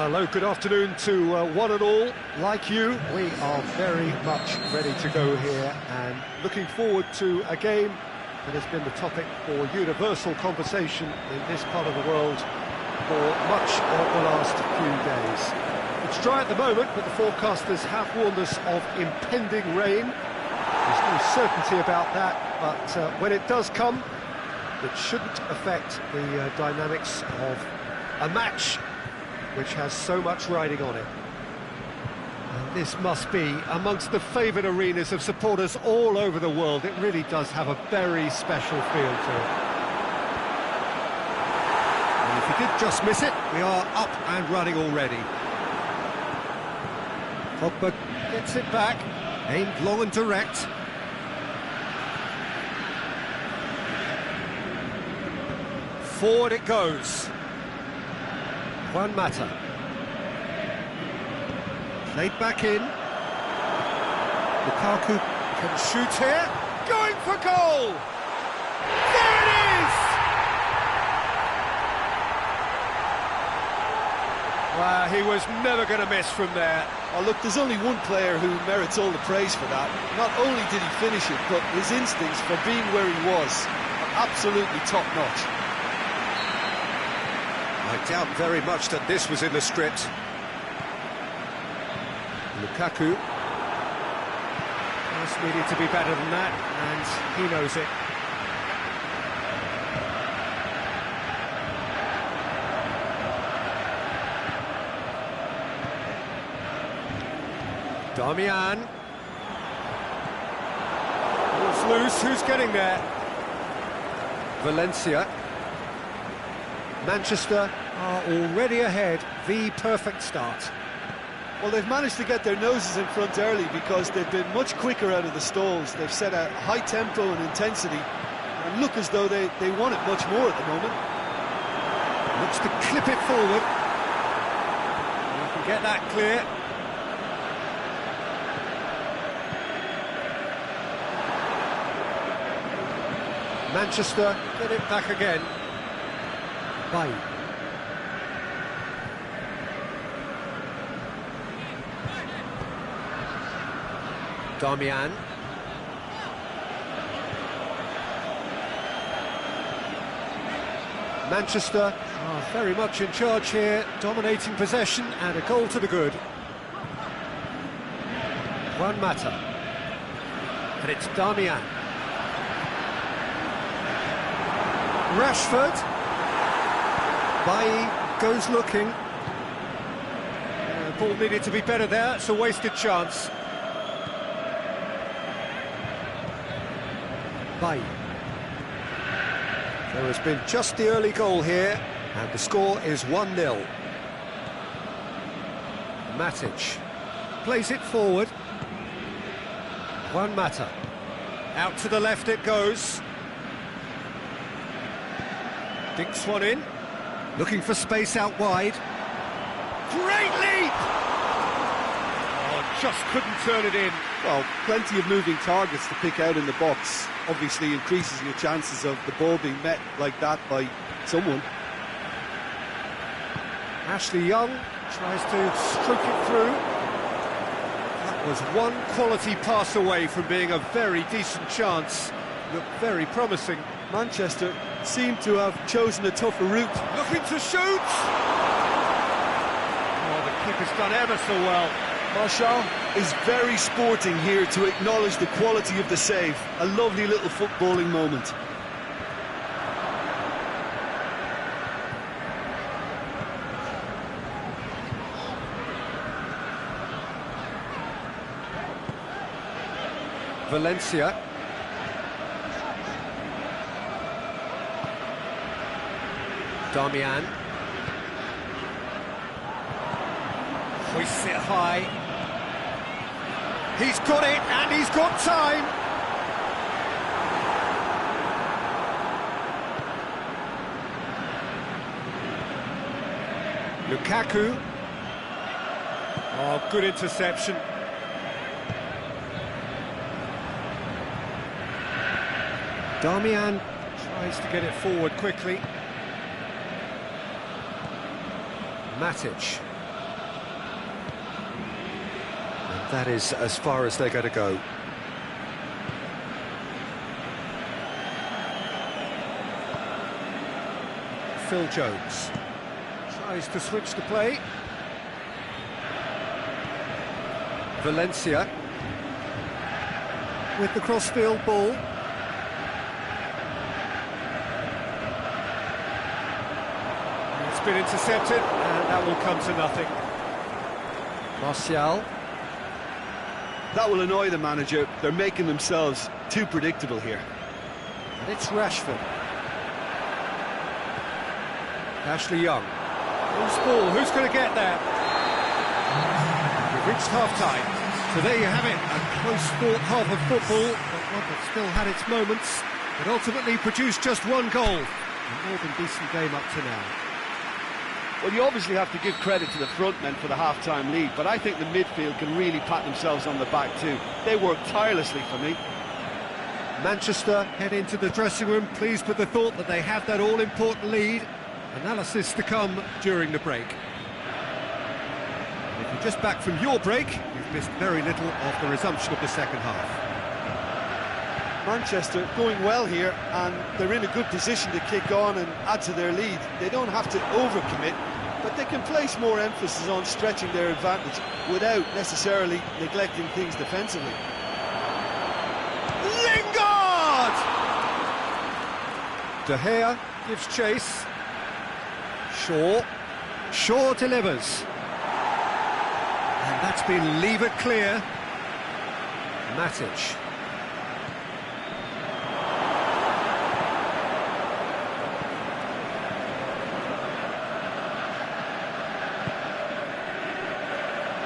Hello, good afternoon to one and all. Like you, we are very much ready to go here and looking forward to a game that has been the topic for universal conversation in this part of the world for much of the last few days. It's dry at the moment, but the forecasters have warned us of impending rain. There's no certainty about that, but when it does come, it shouldn't affect the dynamics of a match which has so much riding on it. And this must be amongst the favoured arenas of supporters all over the world. It really does have a very special feel to it. And if you did just miss it, we are up and running already. Pogba gets it back, aimed long and direct. Forward it goes. Juan Mata. Played back in. Lukaku can shoot here. Going for goal! There it is! Well, he was never going to miss from there. Oh, look, there's only one player who merits all the praise for that. Not only did he finish it, but his instincts for being where he was are absolutely top-notch. I doubt very much that this was in the script. Lukaku. Just needed to be better than that, and he knows it. Darmian. Ball's loose, who's getting there? Valencia. Manchester are already ahead, the perfect start. Well, they've managed to get their noses in front early because they've been much quicker out of the stalls. They've set a high tempo and intensity and look as though they want it much more at the moment. Looks to clip it forward. You can get that clear. Manchester get it back again. Bye. Darmian. Manchester are very much in charge here, dominating possession and a goal to the good. Juan Mata. And it's Darmian. Rashford. Bailly goes looking. Ball needed to be better there, it's a wasted chance. Bailly. There has been just the early goal here, and the score is 1-0. Matic plays it forward. Juan Mata. Out to the left it goes. Dinks one in. Looking for space out wide. Great leap! Oh, just couldn't turn it in. Well, plenty of moving targets to pick out in the box. Obviously increases your chances of the ball being met like that by someone. Ashley Young tries to stroke it through. That was one quality pass away from being a very decent chance. Looked very promising. Manchester seem to have chosen a tougher route. Looking to shoot! Oh, the keeper's done ever so well. Marshall is very sporting here to acknowledge the quality of the save. A lovely little footballing moment. Valencia. Darmian. Hoists it high. He's got it, and he's got time. Lukaku. Oh, good interception. Darmian tries to get it forward quickly. Matic. That is as far as they're going to go. Phil Jones tries to switch the play. Valencia with the crossfield ball. It's been intercepted, and that will come to nothing. Martial. That will annoy the manager. They're making themselves too predictable here. And it's Rashford. Ashley Young. Loose ball, who's going to get there? We've reached half-time. So there you have it, a close-fought half of football, but one that still had its moments, but ultimately produced just one goal. A more than decent game up to now. Well, you obviously have to give credit to the front men for the half-time lead, but I think the midfield can really pat themselves on the back too. They work tirelessly for me. Manchester head into the dressing room pleased with the thought that they have that all-important lead. Analysis to come during the break. If you're just back from your break, you've missed very little of the resumption of the second half. Manchester going well here, and they're in a good position to kick on and add to their lead. They don't have to overcommit, but they can place more emphasis on stretching their advantage without necessarily neglecting things defensively. Lingard! De Gea gives chase. Shaw delivers. And that's been levered clear. Matic.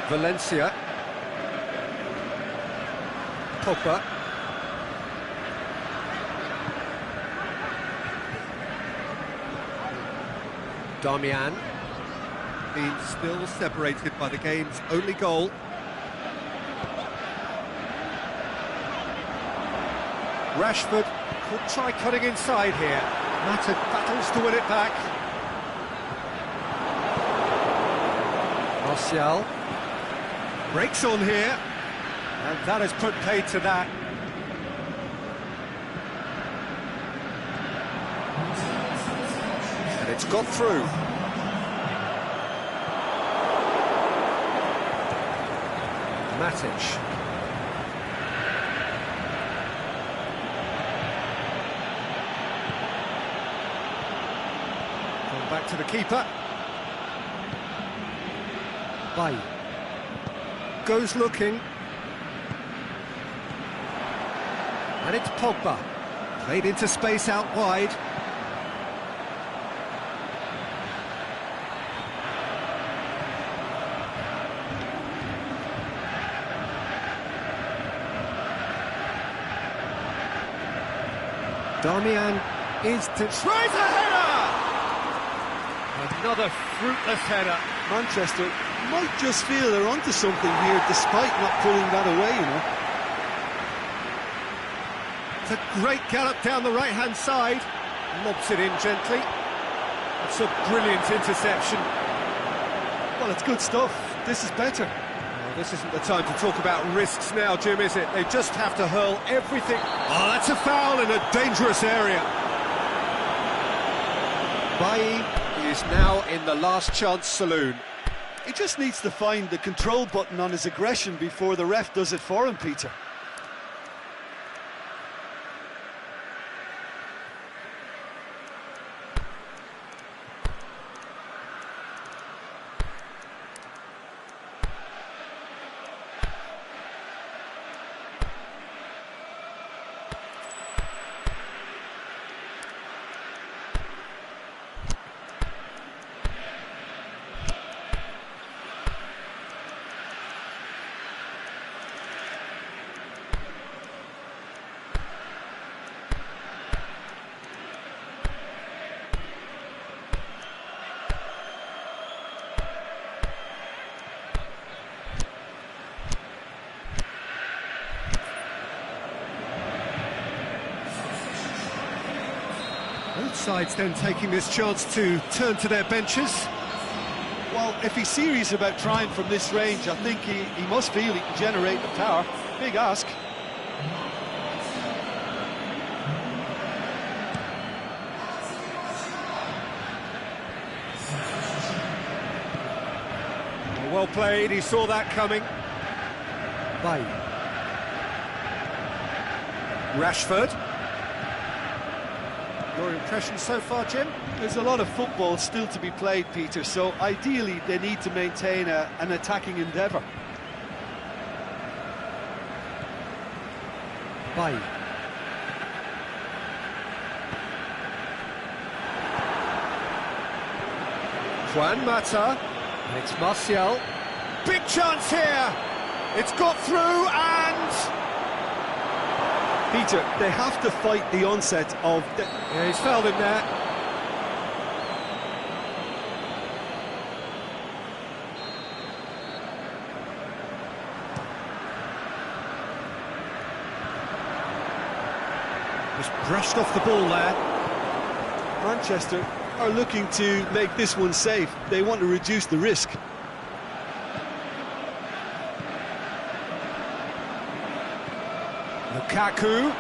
Valencia. Pogba. Darmian. Being still separated by the game's only goal. Rashford could try cutting inside here. Mata battles to win it back. Martial breaks on here, and that has put paid to that. And it's got through. Matic. Going back to the keeper. Bay. Goes looking. And it's Pogba. Played into space out wide. Darmian is to... tries a header! Another fruitless header. Manchester might just feel they're onto something here, despite not pulling that away, you know. It's a great gallop down the right-hand side. Lobs it in gently. It's a brilliant interception. Well, it's good stuff. This is better. Well, this isn't the time to talk about risks now, Jim, is it? They just have to hurl everything. Oh, that's a foul in a dangerous area. Bailly is now in the last chance saloon. He just needs to find the control button on his aggression before the ref does it for him, Peter. Both sides then taking this chance to turn to their benches. Well, if he's serious about trying from this range, I think he must feel he can generate the power. Big ask. Well played, he saw that coming. Bay. Rashford. Your impression so far, Jim? There's a lot of football still to be played, Peter, so ideally they need to maintain an attacking endeavour. Bay. Juan Mata, and it's Martial. Big chance here! It's got through and... Peter, they have to fight the onset of... Yeah, he's fouled him there. Just brushed off the ball there. Manchester are looking to make this one safe. They want to reduce the risk. Lukaku.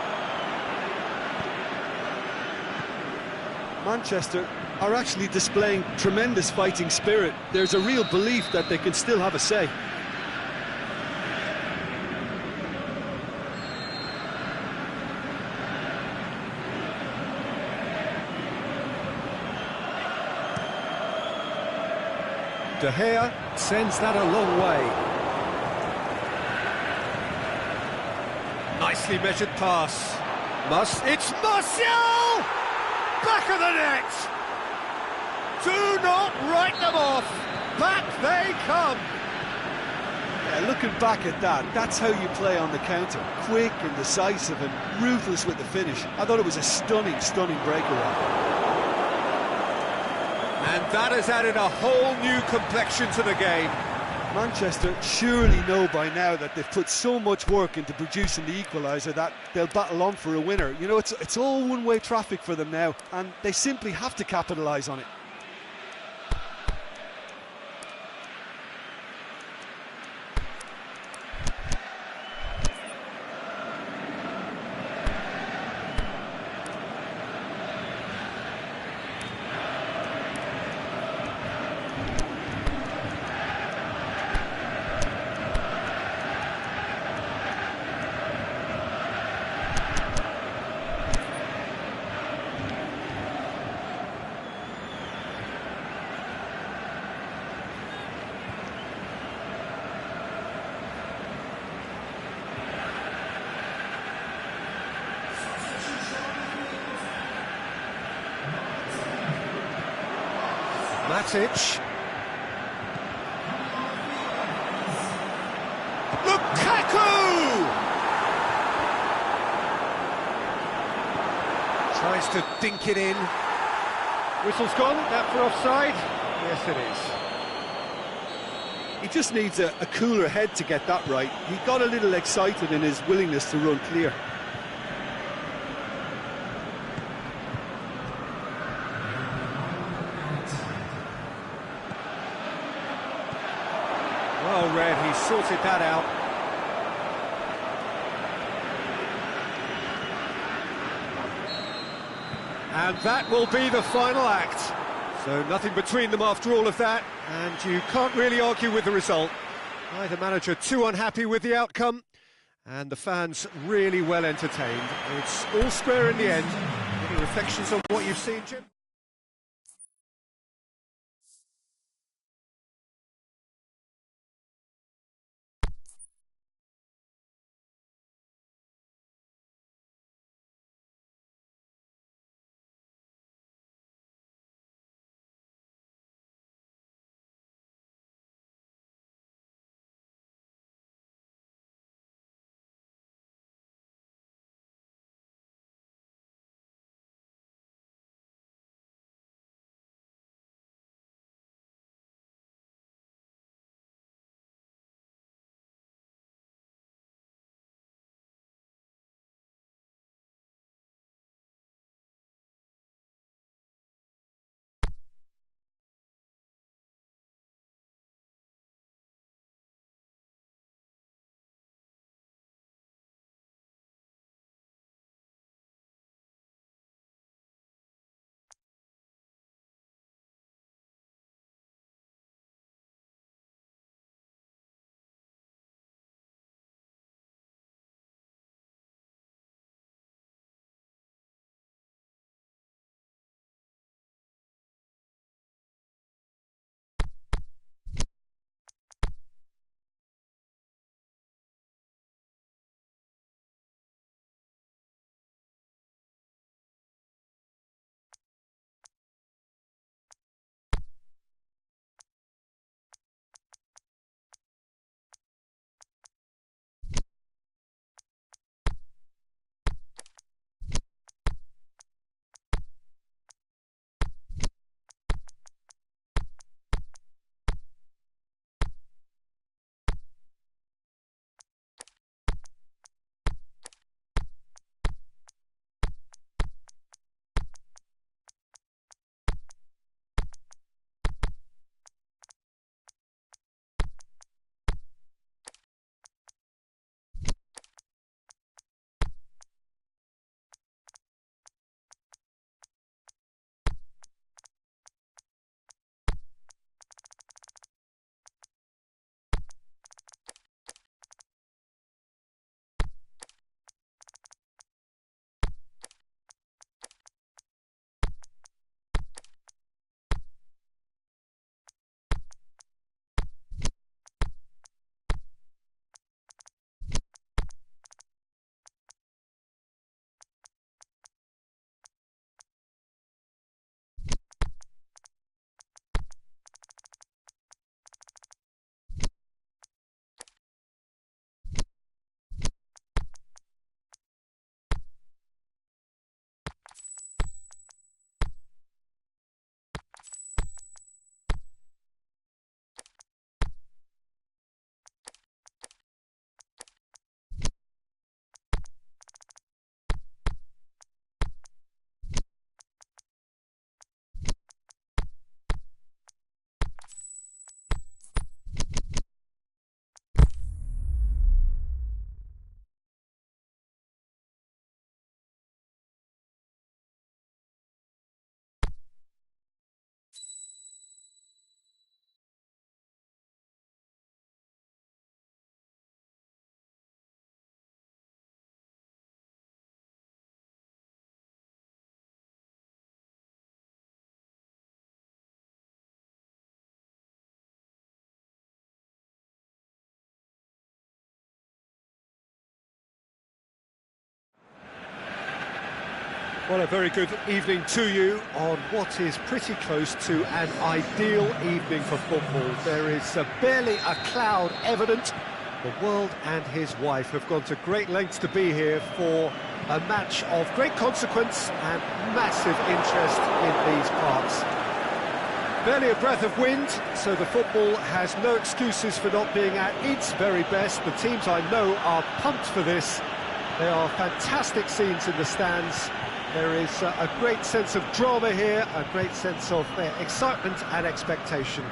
Manchester are actually displaying tremendous fighting spirit. There's a real belief that they can still have a say. De Gea sends that a long way. Nicely measured pass. It's Martial! Back of the net! Do not write them off! Back they come! Yeah, looking back at that, that's how you play on the counter. Quick and decisive and ruthless with the finish. I thought it was a stunning, stunning breakaway. And that has added a whole new complexion to the game. Manchester surely know by now that they've put so much work into producing the equaliser that they'll battle on for a winner. You know, it's all one-way traffic for them now, and they simply have to capitalise on it. Matic. Lukaku! Tries to dink it in. Whistle's gone, that for offside? Yes, it is. He just needs a cooler head to get that right. He got a little excited in his willingness to run clear. Well read, he sorted that out. And that will be the final act. So nothing between them after all of that, and you can't really argue with the result. Neither manager too unhappy with the outcome, and the fans really well entertained. It's all square in the end. Any reflections on what you've seen, Jim? Well, a very good evening to you on what is pretty close to an ideal evening for football. There is barely a cloud evident. The world and his wife have gone to great lengths to be here for a match of great consequence and massive interest in these parts. Barely a breath of wind, so the football has no excuses for not being at its very best. The teams I know are pumped for this. There are fantastic scenes in the stands. There is a great sense of drama here, a great sense of excitement and expectation.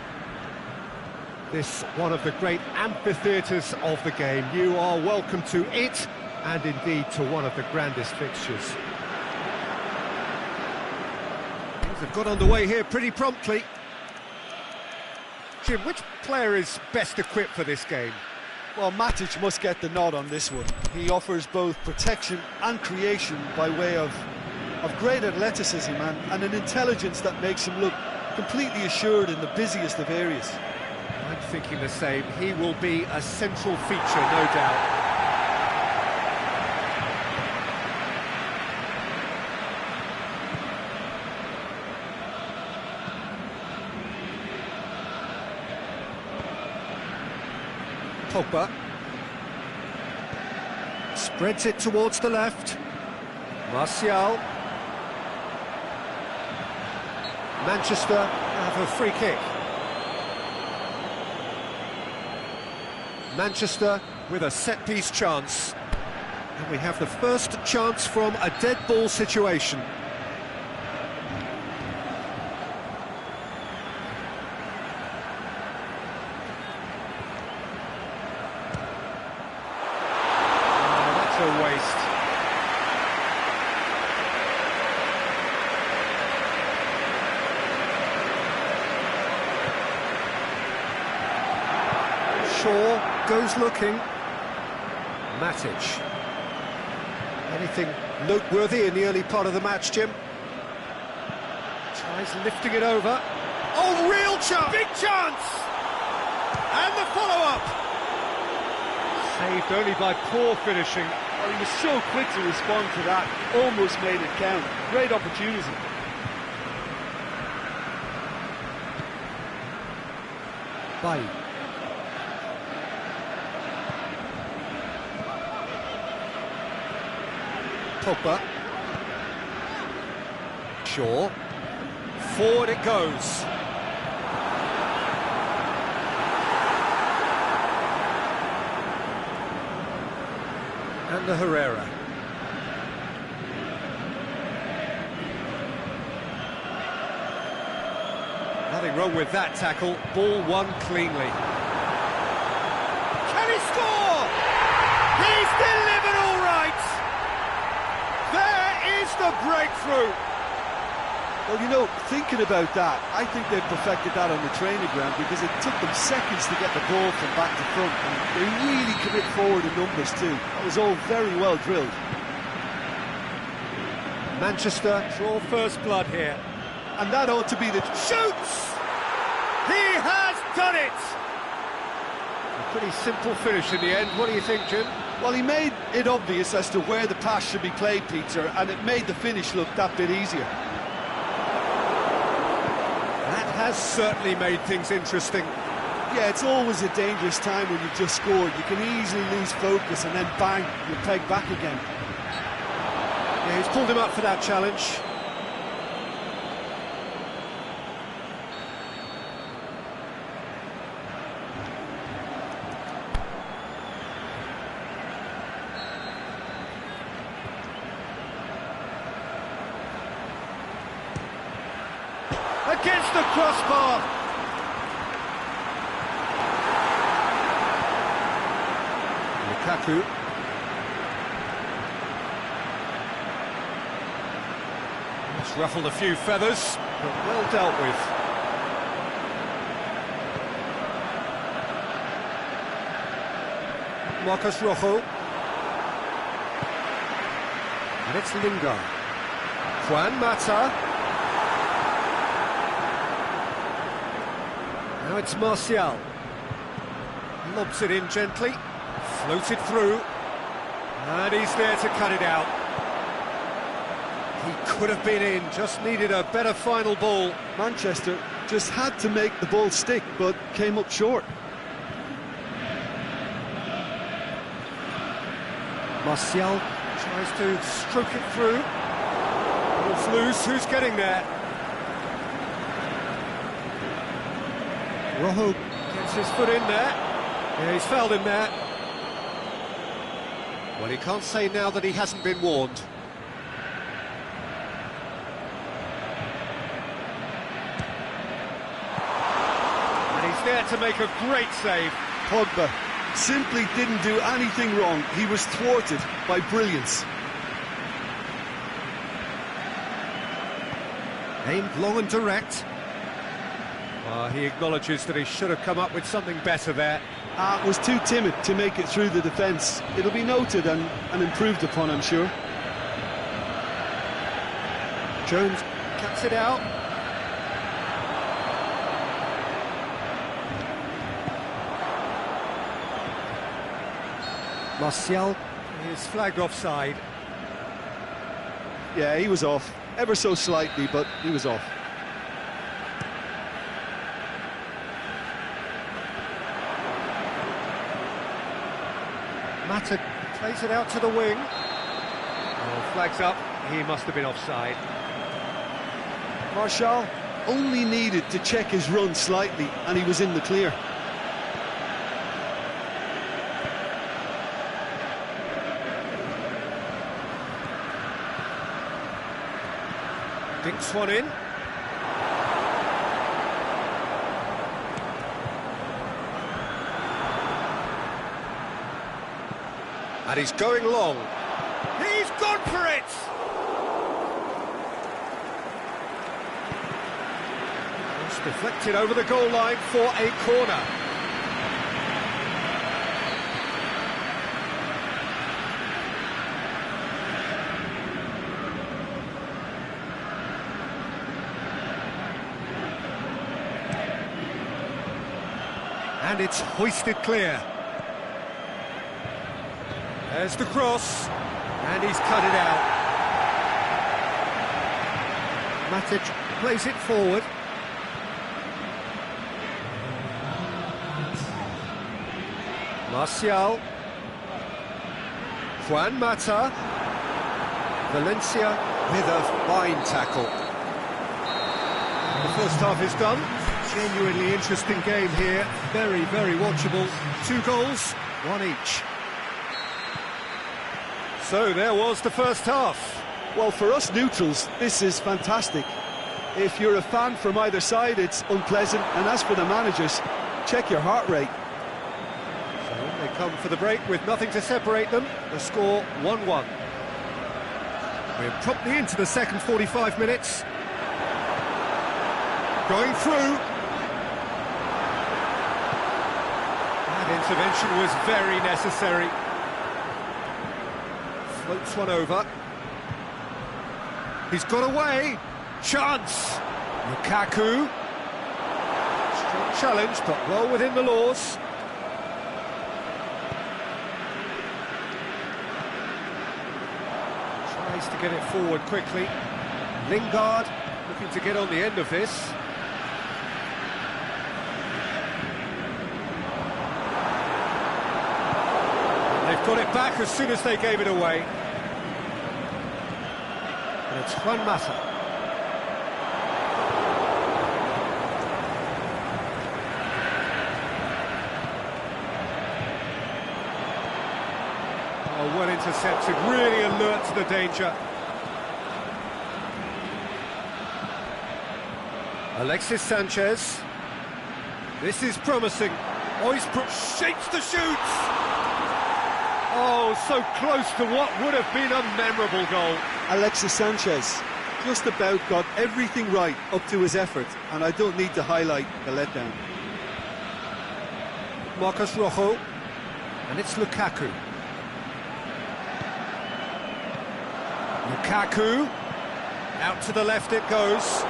This one of the great amphitheatres of the game. You are welcome to it, and indeed to one of the grandest fixtures. Things have got underway here pretty promptly. Jim, which player is best equipped for this game? Well, Matic must get the nod on this one. He offers both protection and creation by way of great athleticism and an intelligence that makes him look completely assured in the busiest of areas. I'm thinking the same. He will be a central feature, no doubt. Pogba spreads it towards the left. Martial. Manchester have a free kick. Manchester with a set-piece chance. And we have the first chance from a dead ball situation. That's a waste. Shaw goes looking. Matic. Anything noteworthy in the early part of the match, Jim? Tries lifting it over. Oh, real chance! Big chance! And the follow-up! Saved only by poor finishing. Well, he was so quick to respond to that, almost made it count. Great opportunity. Bye. Pogba. Shaw. Forward it goes. And the Herrera. Nothing wrong with that tackle. Ball won cleanly. Can he score? He's delivered all right. There is the breakthrough. Well, you know, thinking about that, I think they've perfected that on the training ground because it took them seconds to get the ball from back to front, and they really commit forward in numbers too. That was all very well drilled. Manchester draw first blood here. And that ought to be the... Shoots! He has done it! A pretty simple finish in the end. What do you think, Jim? Well, he made it obvious as to where the pass should be played, Peter, and it made the finish look that bit easier. That has certainly made things interesting. Yeah, it's always a dangerous time when you've just scored. You can easily lose focus and then bang, you're pegged back again. Yeah, he's pulled him up for that challenge. Against the crossbar. Lukaku. It's ruffled a few feathers, but well dealt with. Marcos Rojo. And it's Lingard. Juan Mata. Now it's Martial. Lobs it in gently, floated through, and he's there to cut it out. He could have been in, just needed a better final ball. Manchester just had to make the ball stick, but came up short. Martial tries to stroke it through. Ball's loose, who's getting there? Rojo gets his foot in there. Yeah, he's fouled him there. Well, he can't say now that he hasn't been warned. And he's there to make a great save. Pogba simply didn't do anything wrong. He was thwarted by brilliance. Aimed long and direct. He acknowledges that he should have come up with something better there. Was too timid to make it through the defence. It'll be noted and improved upon, I'm sure. Jones cuts it out. Martial is flagged offside. Yeah, he was off. Ever so slightly, but he was off. Mata plays it out to the wing. Oh, flags up. He must have been offside. Martial only needed to check his run slightly, and he was in the clear. Dinks one in. And he's going long. He's gone for it! It's deflected over the goal line for a corner. And it's hoisted clear. There's the cross, and he's cut it out. Matic plays it forward. Martial. Juan Mata. Valencia with a fine tackle. The first half is done. Genuinely interesting game here. Very, very watchable. 2 goals, 1 each. So there was the first half. Well, for us neutrals, this is fantastic. If you're a fan from either side, it's unpleasant. And as for the managers, check your heart rate. So they come for the break with nothing to separate them. The score 1-1. We're promptly into the second 45 minutes. Going through. That intervention was very necessary. Floats one over. He's got away. Chance. Lukaku. Strong challenge, but well within the laws. Tries to get it forward quickly. Lingard looking to get on the end of this. They've got it back as soon as they gave it away. And it's Juan Mata. Oh, well intercepted, really alert to the danger. Alexis Sanchez. This is promising. Oh, he's shapes to shoot! Oh, so close to what would have been a memorable goal. Alexis Sanchez just about got everything right up to his effort, and I don't need to highlight the letdown. Marcos Rojo, and it's Lukaku. Lukaku, out to the left it goes.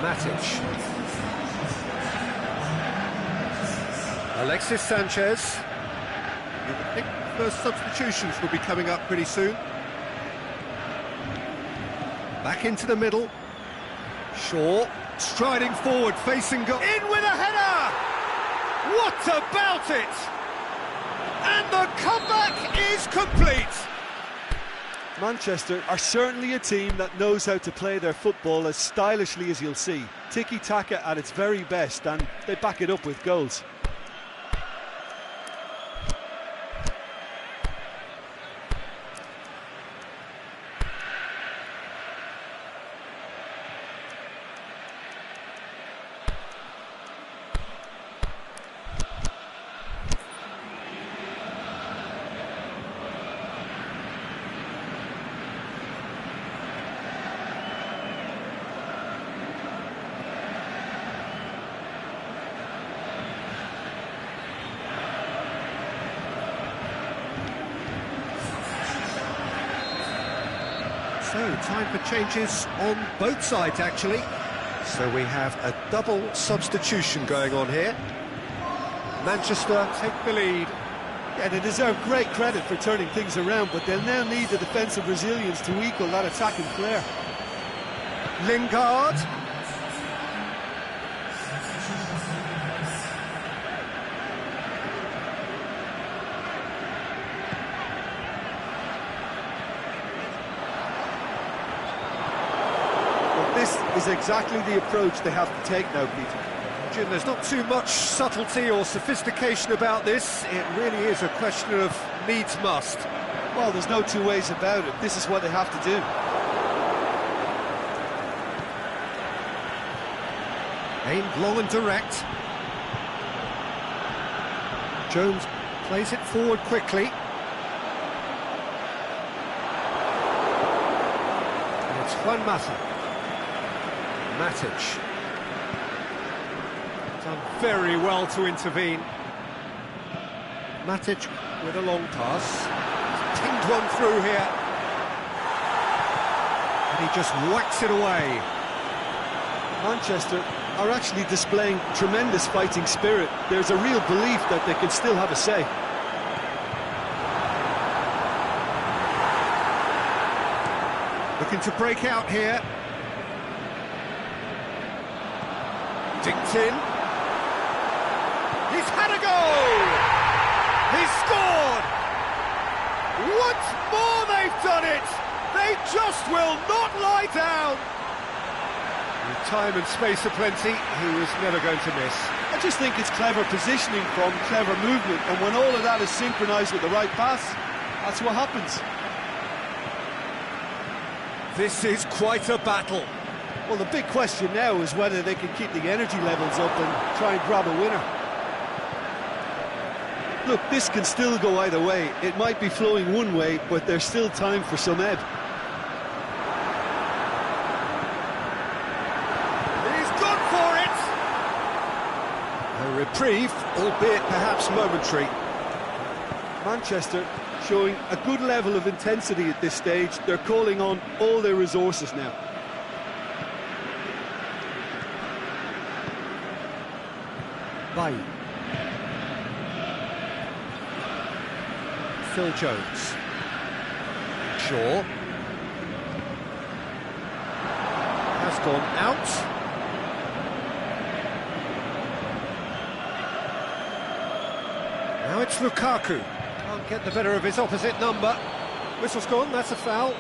Matic. Alexis Sanchez. First substitutions will be coming up pretty soon. Back into the middle. Shaw striding forward, facing goal. In with a header! What about it? And the comeback is complete. Manchester are certainly a team that knows how to play their football as stylishly as you'll see. Tiki-taka at its very best, and they back it up with goals. So, time for changes on both sides, actually. So we have a double substitution going on here. Manchester take the lead. Yeah, they deserve great credit for turning things around, but they'll now need the defensive resilience to equal that attacking flair. Lingard. This is exactly the approach they have to take now, Peter. Jim, there's not too much subtlety or sophistication about this. It really is a question of needs must. Well, there's no two ways about it. This is what they have to do. Aimed long and direct. Jones plays it forward quickly. And it's Juan Mata. Matic. Done very well to intervene. Matic with a long pass. Pinged one through here. And he just whacks it away. Manchester are actually displaying tremendous fighting spirit. There's a real belief that they can still have a say. Looking to break out here. Dinked in. He's had a goal! He's scored! Once more they've done it! They just will not lie down! With time and space aplenty, he was never going to miss. I just think it's clever positioning from clever movement, and when all of that is synchronised with the right pass, that's what happens. This is quite a battle. Well, the big question now is whether they can keep the energy levels up and try and grab a winner. Look, this can still go either way. It might be flowing one way, but there's still time for some ebb. He's gone for it! A reprieve, albeit perhaps momentary. Manchester showing a good level of intensity at this stage. They're calling on all their resources now. Bailly. Phil Jones. Shaw. Has gone out. Now it's Lukaku. Can't get the better of his opposite number. Whistle's gone, that's a foul.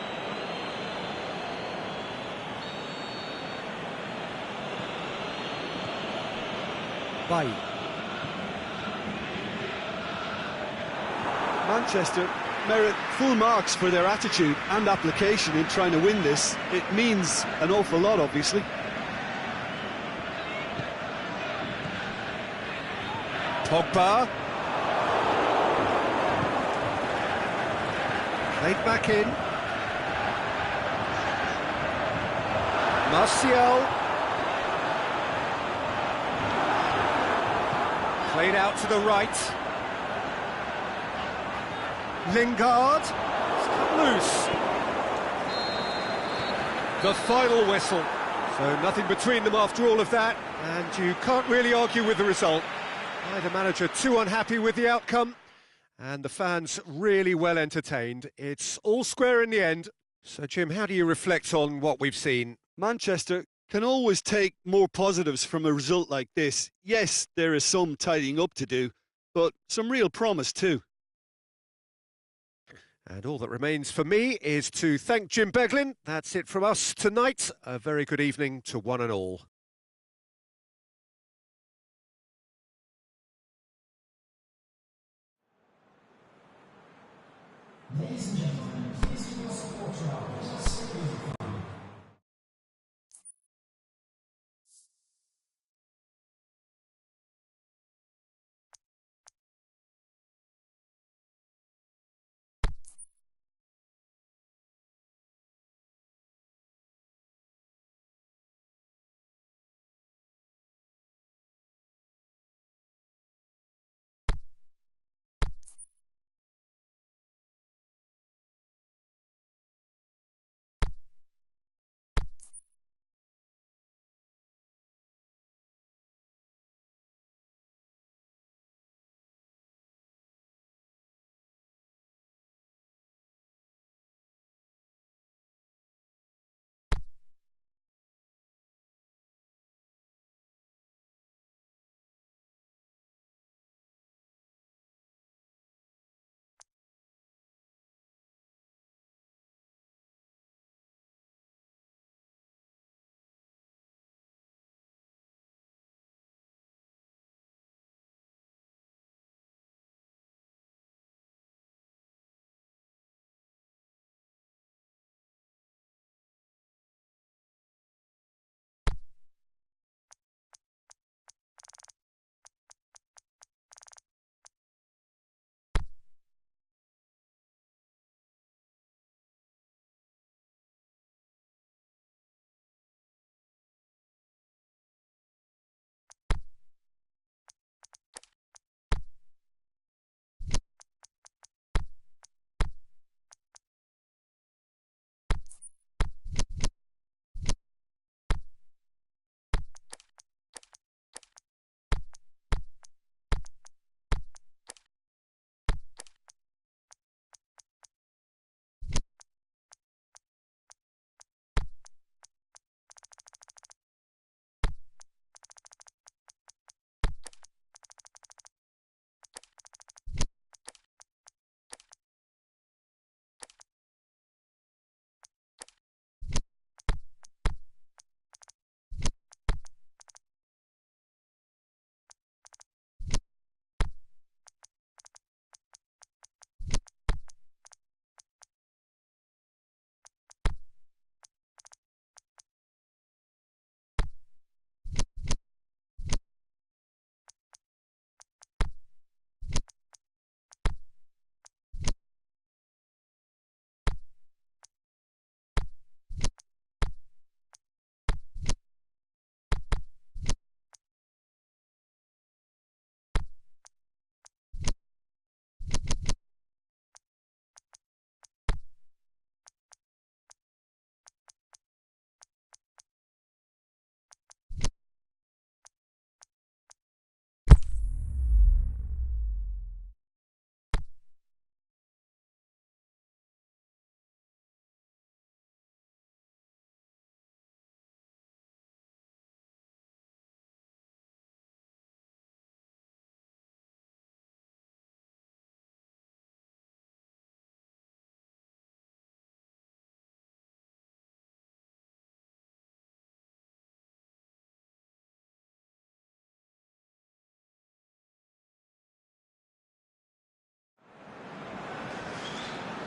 Bailly. Manchester merit full marks for their attitude and application in trying to win this. It means an awful lot, obviously. Pogba. Played back in. Martial. Played out to the right. Lingard. It's cut loose. The final whistle. So nothing between them after all of that, and you can't really argue with the result. Neither manager too unhappy with the outcome, And the fans really well entertained. It's all square in the end. So, Jim, how do you reflect on what we've seen? Manchester can always take more positives from a result like this. Yes, there is some tidying up to do, but some real promise too. And all that remains for me is to thank Jim Beglin. That's it from us tonight. A very good evening to one and all. Ladies and gentlemen, please do not support your hours.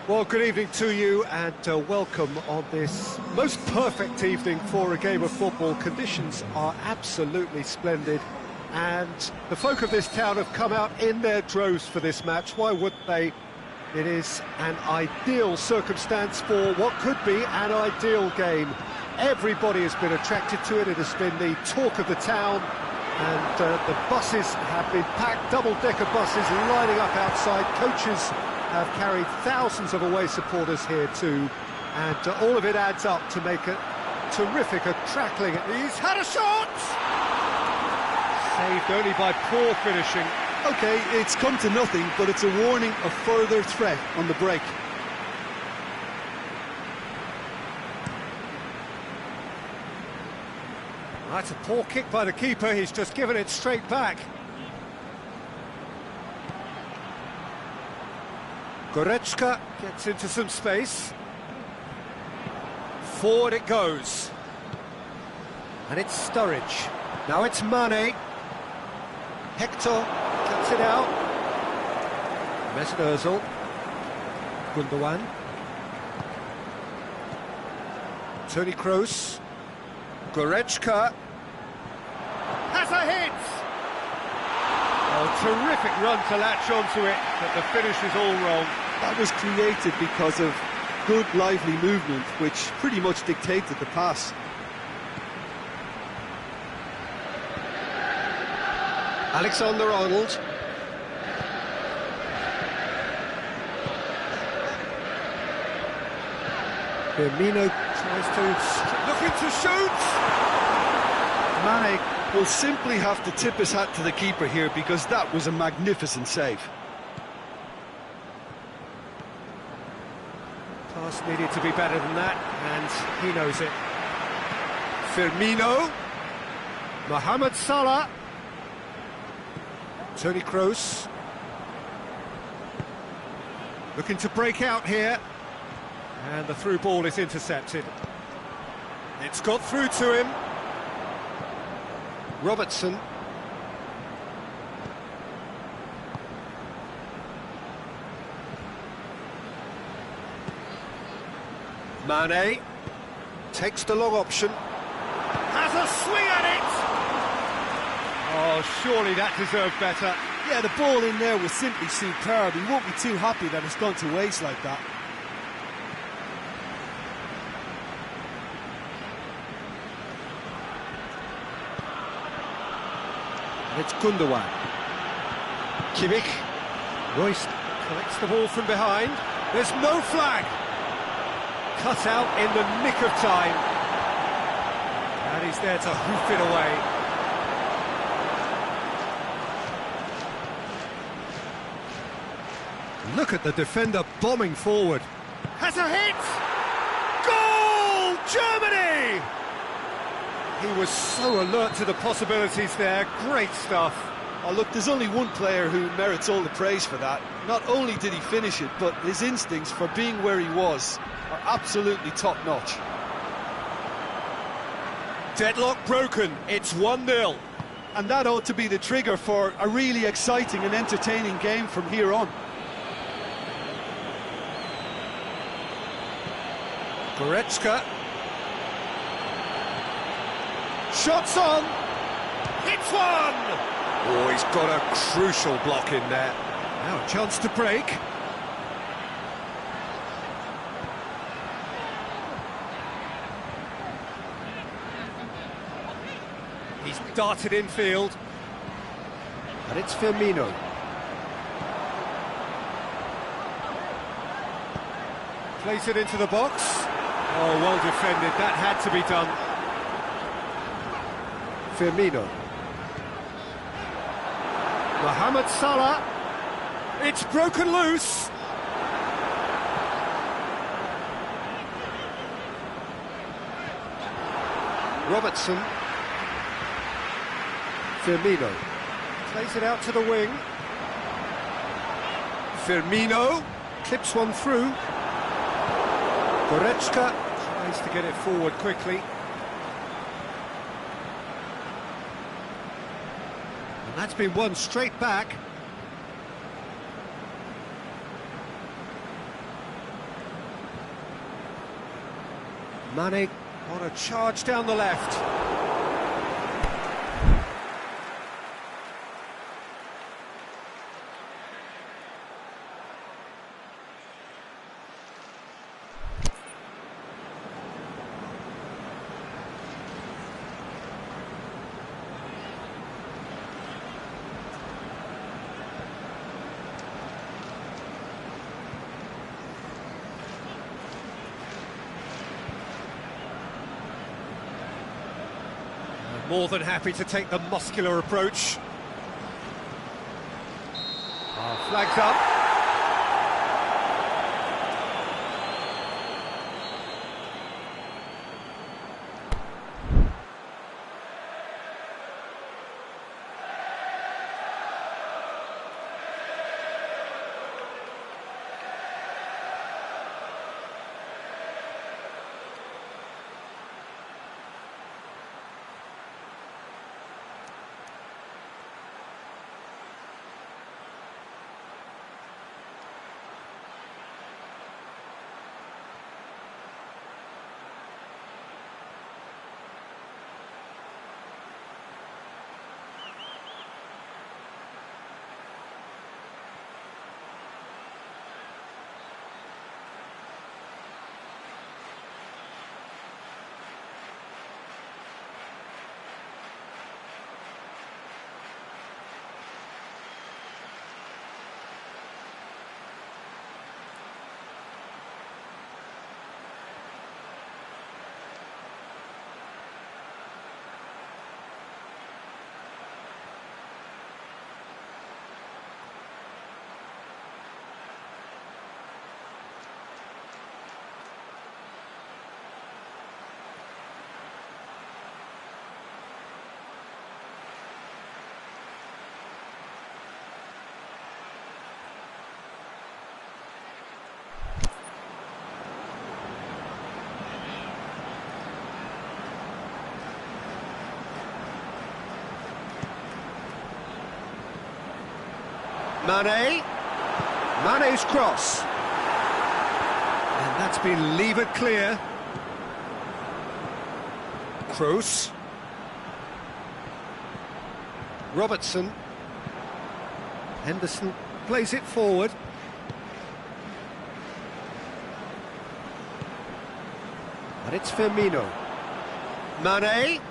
Well, good evening to you and welcome on this most perfect evening for a game of football. Conditions are absolutely splendid and the folk of this town have come out in their droves for this match. Why wouldn't they? It is an ideal circumstance for what could be an ideal game. Everybody has been attracted to it. It has been the talk of the town and the buses have been packed, double-decker buses lining up outside. Coaches have carried thousands of away supporters here too, and all of it adds up to make it terrific, a tackling. He's had a shot! Saved only by poor finishing. OK, it's come to nothing, but it's a warning of further threat on the break. That's a poor kick by the keeper, he's just given it straight back. Goretzka gets into some space. Forward it goes. And it's Sturridge. Now it's Mane. Hector cuts it out. Mesut Ozil. Gundogan. Toni Kroos. Goretzka. Has a hit! Oh, terrific run to latch onto it, but the finish is all wrong. That was created because of good, lively movement, which pretty much dictated the pass. Alexander-Arnold. Firmino tries to... looking to shoot! Mane will simply have to tip his hat to the keeper here because that was a magnificent save. Pass needed to be better than that, and he knows it. Firmino. Mohamed Salah. Toni Kroos. Looking to break out here. And the through ball is intercepted. It's got through to him. Robertson. Mane takes the long option. Has a swing at it! Oh, surely that deserved better. Yeah, the ball in there was simply superb. He won't be too happy that it's gone to waste like that. It's Gundogan. Kimmich. Royce collects the ball from behind. There's no flag. Cut out in the nick of time. And he's there to hoof it away. Look at the defender bombing forward. Has a hit! Goal! Germany! He was so alert to the possibilities there. Great stuff. Oh, look, there's only one player who merits all the praise for that. Not only did he finish it, but his instincts for being where he was are absolutely top-notch. Deadlock broken. It's 1-0. And that ought to be the trigger for a really exciting and entertaining game from here on. Goretzka. Shots on. Hits one. Oh, he's got a crucial block in there. Now a chance to break. He's darted infield. And it's Firmino. Plays it into the box. Oh, well defended. That had to be done. Firmino. Mohamed Salah. It's broken loose. Robertson. Firmino. Plays it out to the wing. Firmino. Clips one through. Goretzka tries to get it forward quickly. And that's been won straight back. Mane on a charge down the left. More than happy to take the muscular approach. Flags up. Mane's cross. And that's been levered clear. Kroos. Robertson. Henderson plays it forward. And it's Firmino. Mane.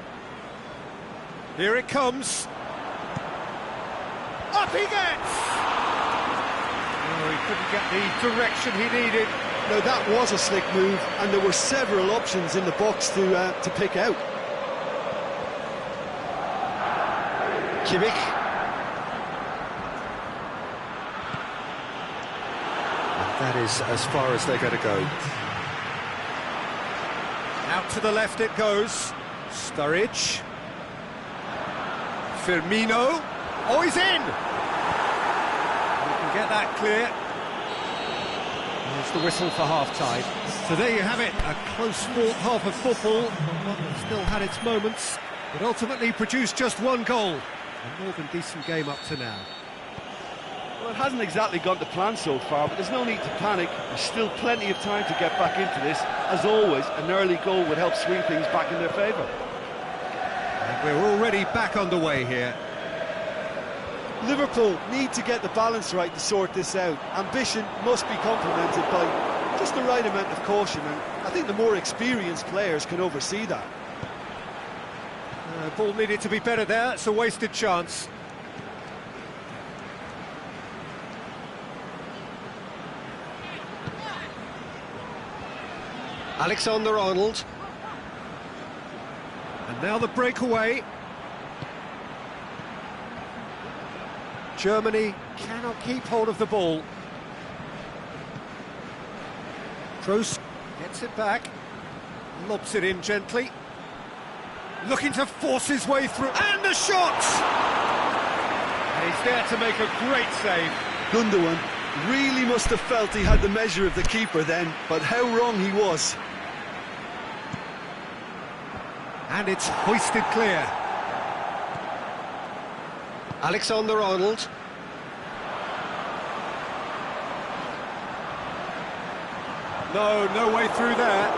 Here it comes. Up he gets! Oh, he couldn't get the direction he needed. No, that was a slick move, and there were several options in the box to pick out. Kimmich. And that is as far as they're going to go. Out to the left it goes. Sturridge. Firmino. Oh, he's in! We can get that clear. Here's the whistle for half-time. So there you have it, a close-fought half of football, one that still had its moments, but ultimately produced just one goal. A more than decent game up to now. Well, it hasn't exactly gone to plan so far, but there's no need to panic. There's still plenty of time to get back into this. As always, an early goal would help swing things back in their favour. And we're already back underway here. Liverpool need to get the balance right to sort this out. Ambition must be complemented by just the right amount of caution, and I think the more experienced players can oversee that. Ball needed to be better there, it's a wasted chance. Alexander-Arnold. And now the breakaway. Germany cannot keep hold of the ball. Kroos gets it back, lobs it in gently, looking to force his way through, and the shot! And he's there to make a great save. Gundogan really must have felt he had the measure of the keeper then, but how wrong he was. And it's hoisted clear. Alexander-Arnold. No way through there.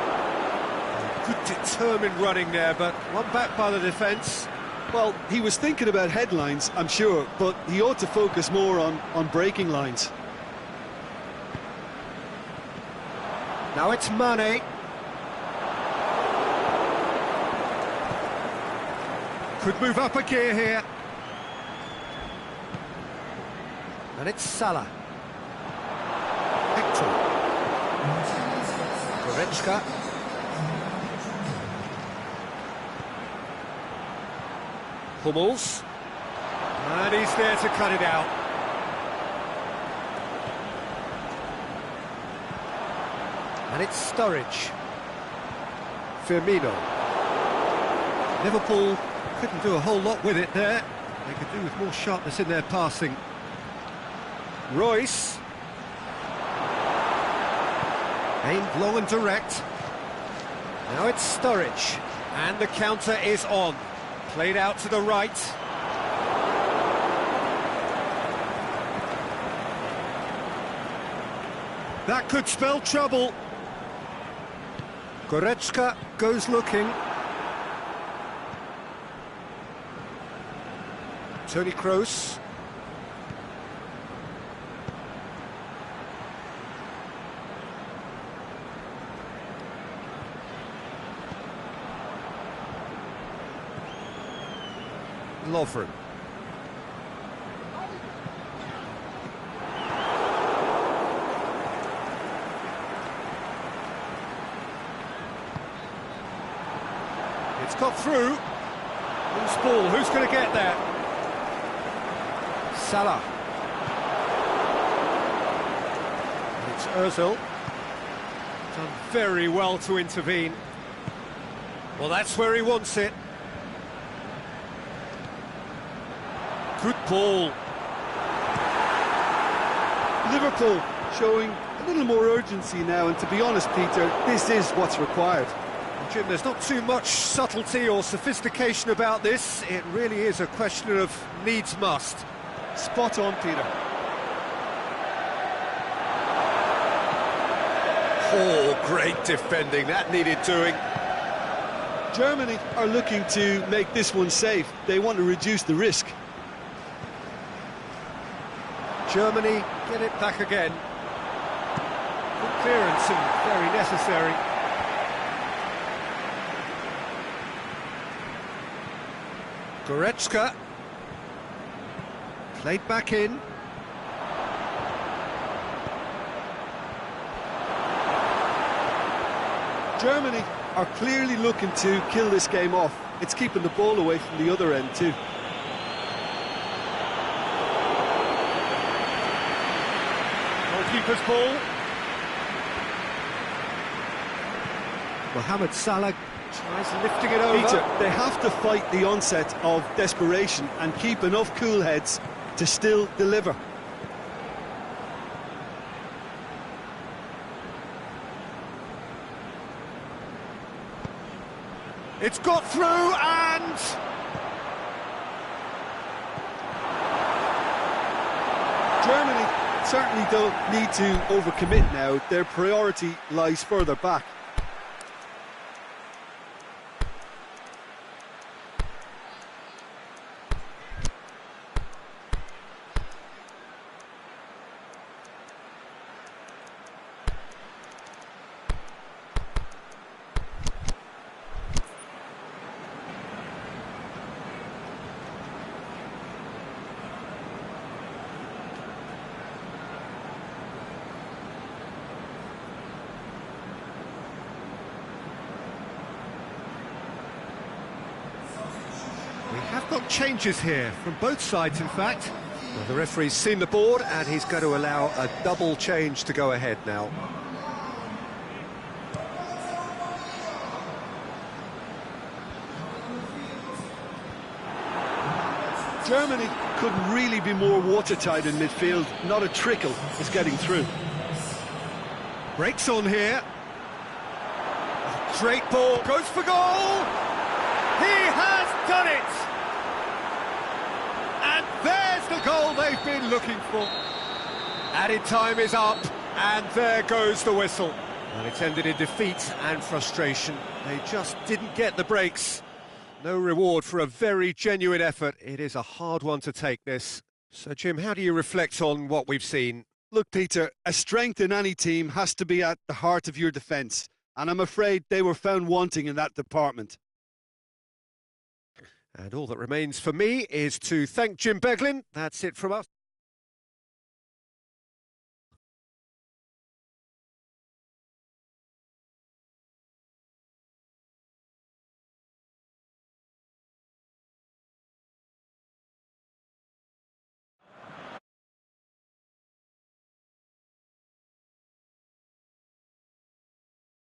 Good determined running there, but one back by the defence. Well, he was thinking about headlines, I'm sure, but he ought to focus more on breaking lines. Now it's Mane. Could move up a gear here. And it's Salah. Hector. Goretzka. Hummels. And he's there to cut it out. And it's Sturridge. Firmino. Liverpool couldn't do a whole lot with it there. They could do with more sharpness in their passing. Royce. Aimed low and direct. Now it's Sturridge. And the counter is on. Played out to the right. That could spell trouble. Goretzka goes looking. Toni Kroos. Lovren. It's got through. Loose ball, who's going to get there? Salah. It's Ozil. Done very well to intervene. Well, that's where he wants it. Good ball. Liverpool showing a little more urgency now, and to be honest, Peter, this is what's required. Jim, there's not too much subtlety or sophistication about this. It really is a question of needs must. Spot on, Peter. Oh, great defending. That needed doing. Germany are looking to make this one safe. They want to reduce the risk. Germany get it back again. Good clearance and very necessary. Goretzka. Played back in. Germany are clearly looking to kill this game off. It's keeping the ball away from the other end too. Goalkeeper's ball. Mohamed Salah tries lifting it over. Peter, they have to fight the onset of desperation and keep enough cool heads to still deliver. It's got through and... Germany certainly don't need to overcommit now. Their priority lies further back. We have got changes here, from both sides in fact. Well, the referee's seen the board and he's going to allow a double change to go ahead now. Germany couldn't really be more watertight in midfield. Not a trickle is getting through. Breaks on here. Great ball, goes for goal! He has done it! And there's the goal they've been looking for. Added time is up, and there goes the whistle. And it's ended in defeat and frustration. They just didn't get the breaks. No reward for a very genuine effort. It is a hard one to take, this. So, Jim, how do you reflect on what we've seen? Look, Peter, a strength in any team has to be at the heart of your defence. And I'm afraid they were found wanting in that department. And all that remains for me is to thank Jim Beglin. That's it from us.